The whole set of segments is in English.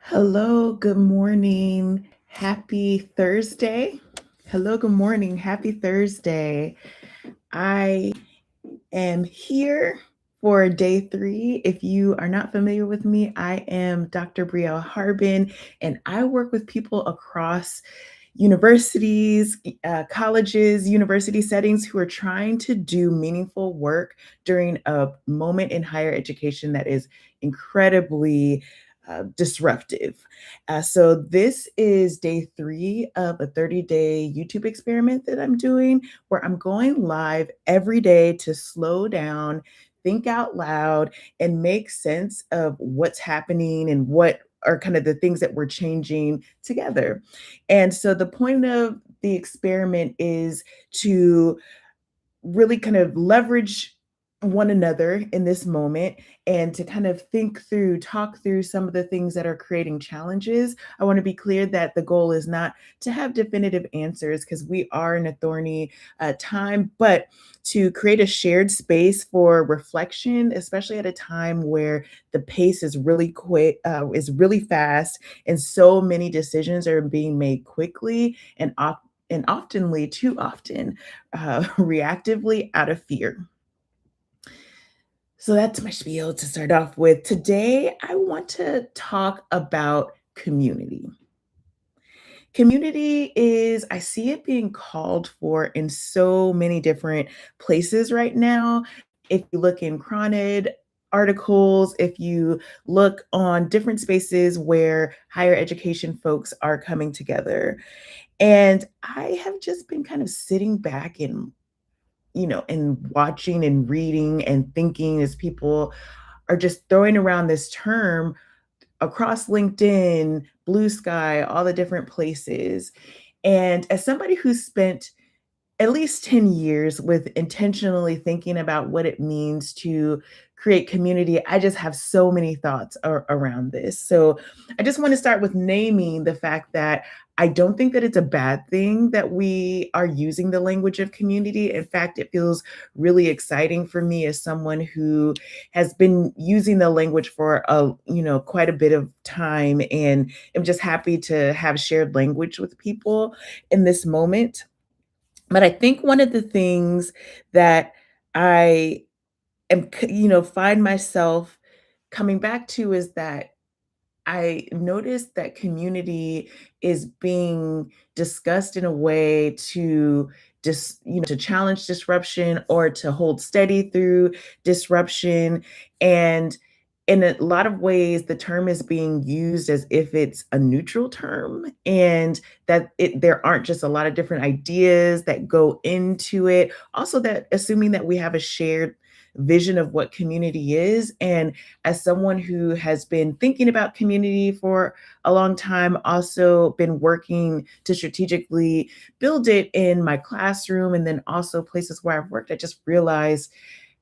Hello, good morning. Happy Thursday. Hello, good morning. Happy Thursday. I am here for day 3. If you are not familiar with me, I am Dr. Brielle Harbin, and I work with people across universities, colleges, university settings who are trying to do meaningful work during a moment in higher education that is incredibly disruptive. So, this is day 3 of a 30-day YouTube experiment that I'm doing where I'm going live every day to slow down, think out loud, and make sense of what's happening and what are kind of the things that we're changing together. And so the point of the experiment is to really kind of leverage one another in this moment and to kind of talk through some of the things that are creating challenges. I want to be clear that the goal is not to have definitive answers because we are in a thorny time, but to create a shared space for reflection, especially at a time where the pace is really quick, is really fast, and so many decisions are being made quickly and oftenly, too often, reactively out of fear. So that's my spiel to start off with. Today, I want to talk about community. Community is, I see it being called for in so many different places right now. If you look in Chronid articles, if you look on different spaces where higher education folks are coming together. And I have just been kind of sitting back and watching and reading and thinking as people are just throwing around this term across LinkedIn, Blue Sky, all the different places. And as somebody who's spent at least 10 years with intentionally thinking about what it means to create community, I just have so many thoughts around this. So I just want to start with naming the fact that I don't think that it's a bad thing that we are using the language of community. In fact, it feels really exciting for me as someone who has been using the language for quite a bit of time, and I'm just happy to have shared language with people in this moment. But I think one of the things that I find myself coming back to is that I noticed that community is being discussed in a way to challenge disruption or to hold steady through disruption. And in a lot of ways, the term is being used as if it's a neutral term and that there aren't just a lot of different ideas that go into it. Also, that assuming that we have a shared vision of what community is. And as someone who has been thinking about community for a long time, also been working to strategically build it in my classroom and then also places where I've worked, I just realized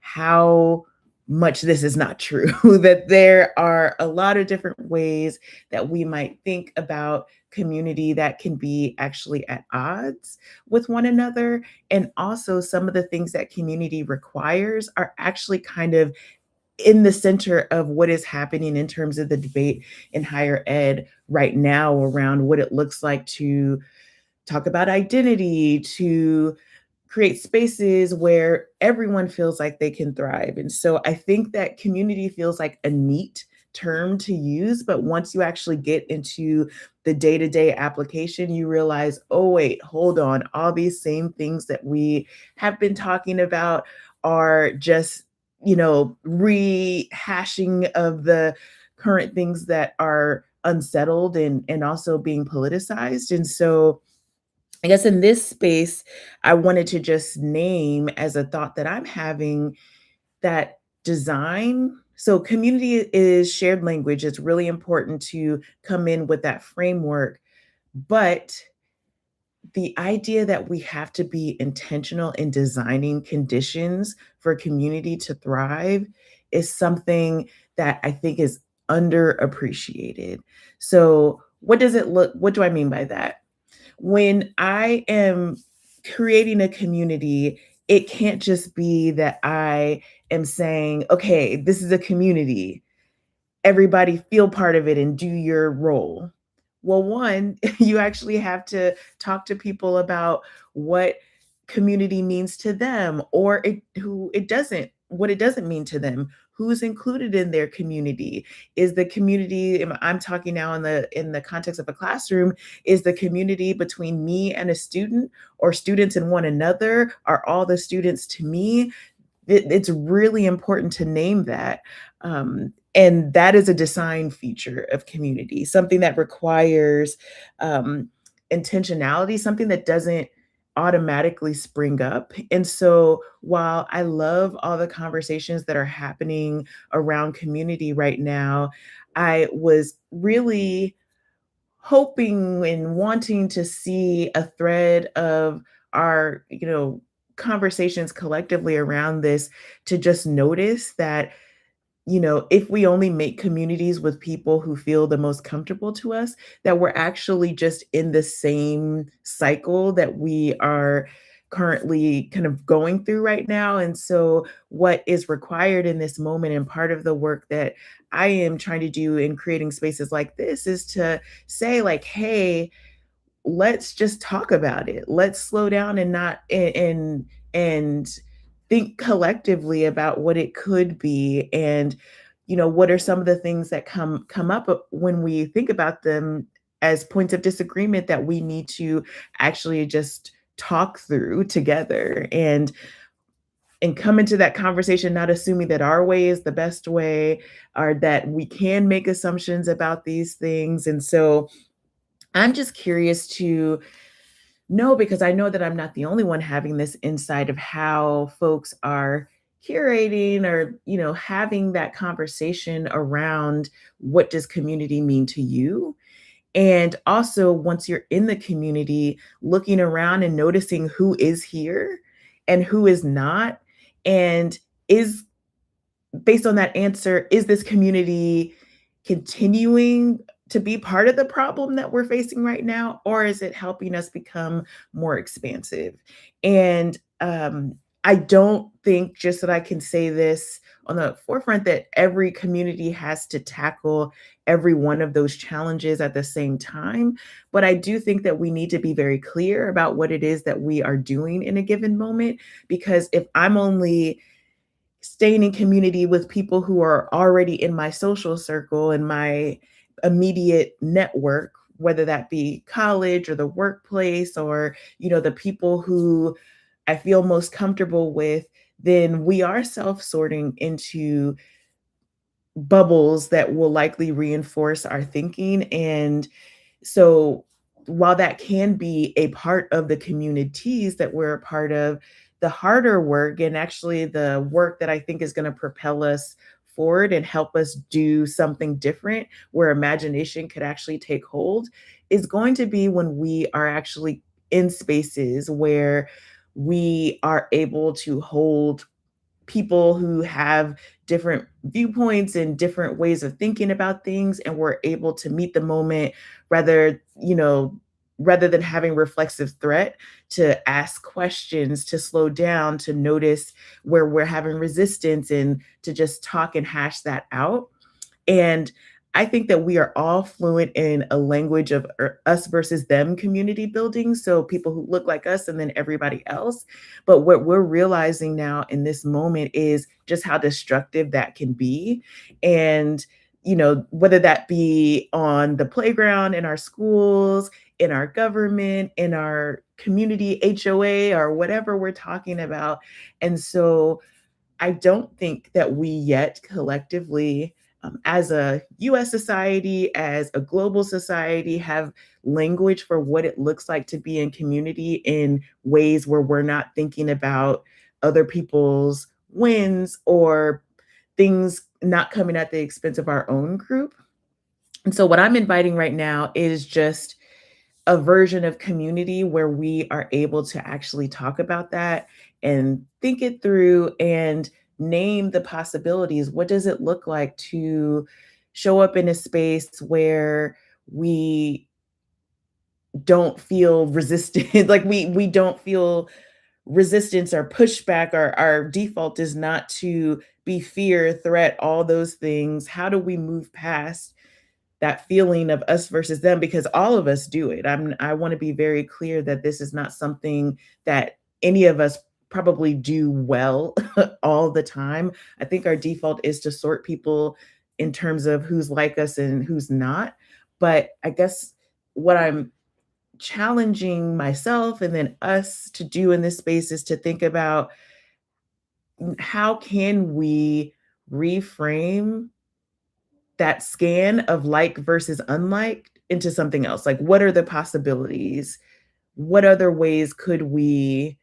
how much this is not true, that there are a lot of different ways that we might think about community that can be actually at odds with one another. And also, some of the things that community requires are actually kind of in the center of what is happening in terms of the debate in higher ed right now around what it looks like to talk about identity, to create spaces where everyone feels like they can thrive. And so I think that community feels like a neat term to use, but once you actually get into the day-to-day application, you realize, oh, wait, hold on. All these same things that we have been talking about are just, rehashing of the current things that are unsettled and also being politicized. And so I guess in this space, I wanted to just name as a thought that I'm having that design. So, community is shared language. It's really important to come in with that framework. But the idea that we have to be intentional in designing conditions for community to thrive is something that I think is underappreciated. So, what do I mean by that? When I am creating a community, it can't just be that I am saying, okay, this is a community. everybody feel part of it and do your role? Well, one, you actually have to talk to people about what community means to them, or who it doesn't, what it doesn't mean to them. Who's included in their community? Is the community, I'm talking now in the context of a classroom, is the community between me and a student, or students and one another? Are all the students to me? It's really important to name that. And that is a design feature of community, something that requires intentionality, something that doesn't automatically spring up. And so while I love all the conversations that are happening around community right now, I was really hoping and wanting to see a thread of our, conversations collectively around this, to just notice that, if we only make communities with people who feel the most comfortable to us, that we're actually just in the same cycle that we are currently kind of going through right now. And so, what is required in this moment, and part of the work that I am trying to do in creating spaces like this, is to say, like, hey, let's just talk about it. Let's slow down and not and think collectively about what it could be, and what are some of the things that come up when we think about them as points of disagreement that we need to actually just talk through together, and come into that conversation not assuming that our way is the best way, or that we can make assumptions about these things. And so I'm just curious to know, because I know that I'm not the only one having this insight of how folks are curating, or, having that conversation around what does community mean to you? And also, once you're in the community, looking around and noticing who is here and who is not. And is based on that answer, is this community continuing to be part of the problem that we're facing right now, or is it helping us become more expansive? And I don't think, just that I can say this on the forefront, that every community has to tackle every one of those challenges at the same time. But I do think that we need to be very clear about what it is that we are doing in a given moment. Because if I'm only staying in community with people who are already in my social circle and my immediate network, whether that be college or the workplace, or, the people who I feel most comfortable with, then we are self-sorting into bubbles that will likely reinforce our thinking. And so, while that can be a part of the communities that we're a part of, the harder work, and actually the work that I think is going to propel us forward and help us do something different, where imagination could actually take hold, is going to be when we are actually in spaces where we are able to hold people who have different viewpoints and different ways of thinking about things, and we're able to meet the moment, rather rather than having reflexive threat, to ask questions, to slow down, to notice where we're having resistance, and to just talk and hash that out. And I think that we are all fluent in a language of us versus them community building. So people who look like us and then everybody else. But what we're realizing now in this moment is just how destructive that can be. And, whether that be on the playground, in our schools, in our government, in our community HOA, or whatever we're talking about. And so I don't think that we yet collectively, as a US society, as a global society, have language for what it looks like to be in community in ways where we're not thinking about other people's wins, or things not coming at the expense of our own group. And so, what I'm inviting right now is just a version of community where we are able to actually talk about that and think it through, and name the possibilities. What does it look like to show up in a space where we don't feel resisted? Like, we don't feel resistance or pushback. Our default is not to be fear, threat, all those things. How do we move past that feeling of us versus them? Because all of us do it. I want to be very clear that this is not something that any of us probably do well all the time. I think our default is to sort people in terms of who's like us and who's not. But I guess what I'm challenging myself and then us to do in this space is to think about how can we reframe that scan of like versus unlike into something else? Like, what are the possibilities? What other ways could we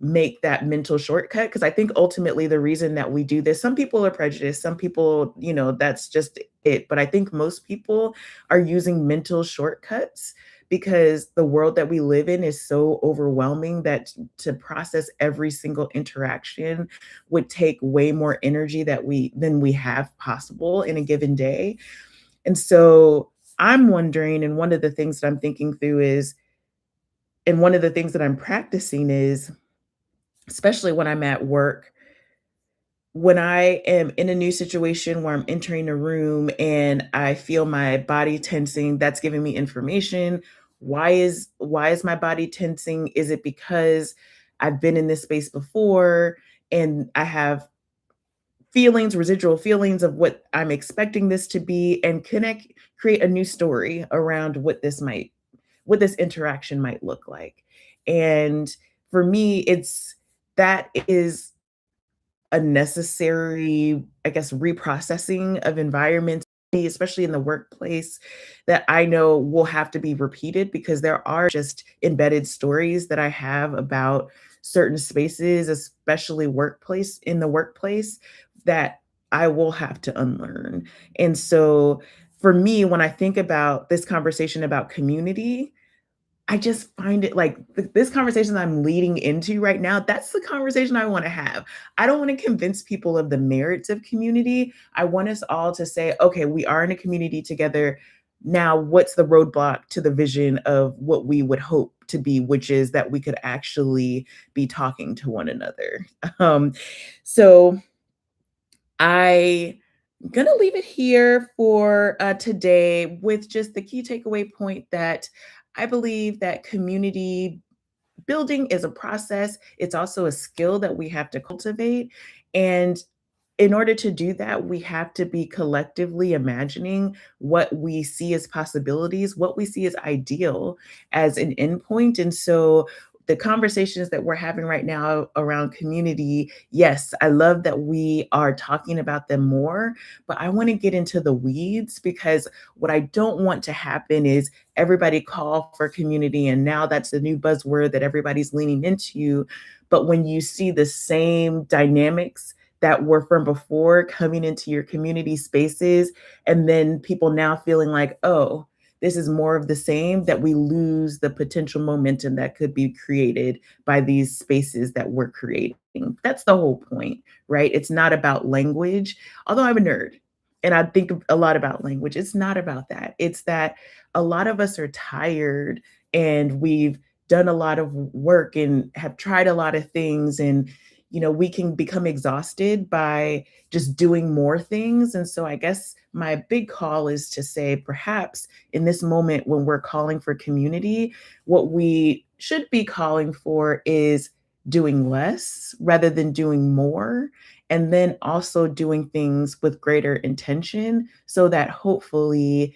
make that mental shortcut? Because I think ultimately the reason that we do this, some people are prejudiced, some people, that's just it. But I think most people are using mental shortcuts because the world that we live in is so overwhelming that to process every single interaction would take way more energy than we have possible in a given day. And so I'm wondering, and one of the things that I'm thinking through is, and one of the things that I'm practicing is, especially when I'm at work, when I am in a new situation where I'm entering a room and I feel my body tensing, that's giving me information. Why is my body tensing? Is it because I've been in this space before and I have feelings, residual feelings of what I'm expecting this to be, and create a new story around what this interaction might look like. And for me, it's that is a necessary, I guess, reprocessing of environments, especially in the workplace, that I know will have to be repeated because there are just embedded stories that I have about certain spaces, especially in the workplace, that I will have to unlearn. And so for me, when I think about this conversation about community, I just find it like this conversation that I'm leading into right now, that's the conversation I want to have. I don't want to convince people of the merits of community. I want us all to say, okay, we are in a community together. Now, what's the roadblock to the vision of what we would hope to be, which is that we could actually be talking to one another? Um, so I gonna leave it here for today with just the key takeaway point that I believe that community building is a process. It's also a skill that we have to cultivate. And in order to do that, we have to be collectively imagining what we see as possibilities, what we see as ideal as an endpoint. And so the conversations that we're having right now around community, yes, I love that we are talking about them more, but I want to get into the weeds because what I don't want to happen is everybody call for community and now that's the new buzzword that everybody's leaning into. But when you see the same dynamics that were from before coming into your community spaces, and then people now feeling like, oh, this is more of the same, that we lose the potential momentum that could be created by these spaces that we're creating. That's the whole point, right? It's not about language, although I'm a nerd and I think a lot about language. It's not about that. It's that a lot of us are tired and we've done a lot of work and have tried a lot of things, and we can become exhausted by just doing more things. And so I guess my big call is to say, perhaps in this moment when we're calling for community, what we should be calling for is doing less rather than doing more, and then also doing things with greater intention so that hopefully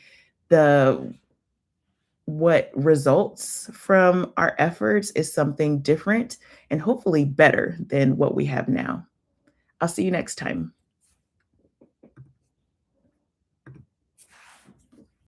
the what results from our efforts is something different and hopefully better than what we have now. I'll see you next time.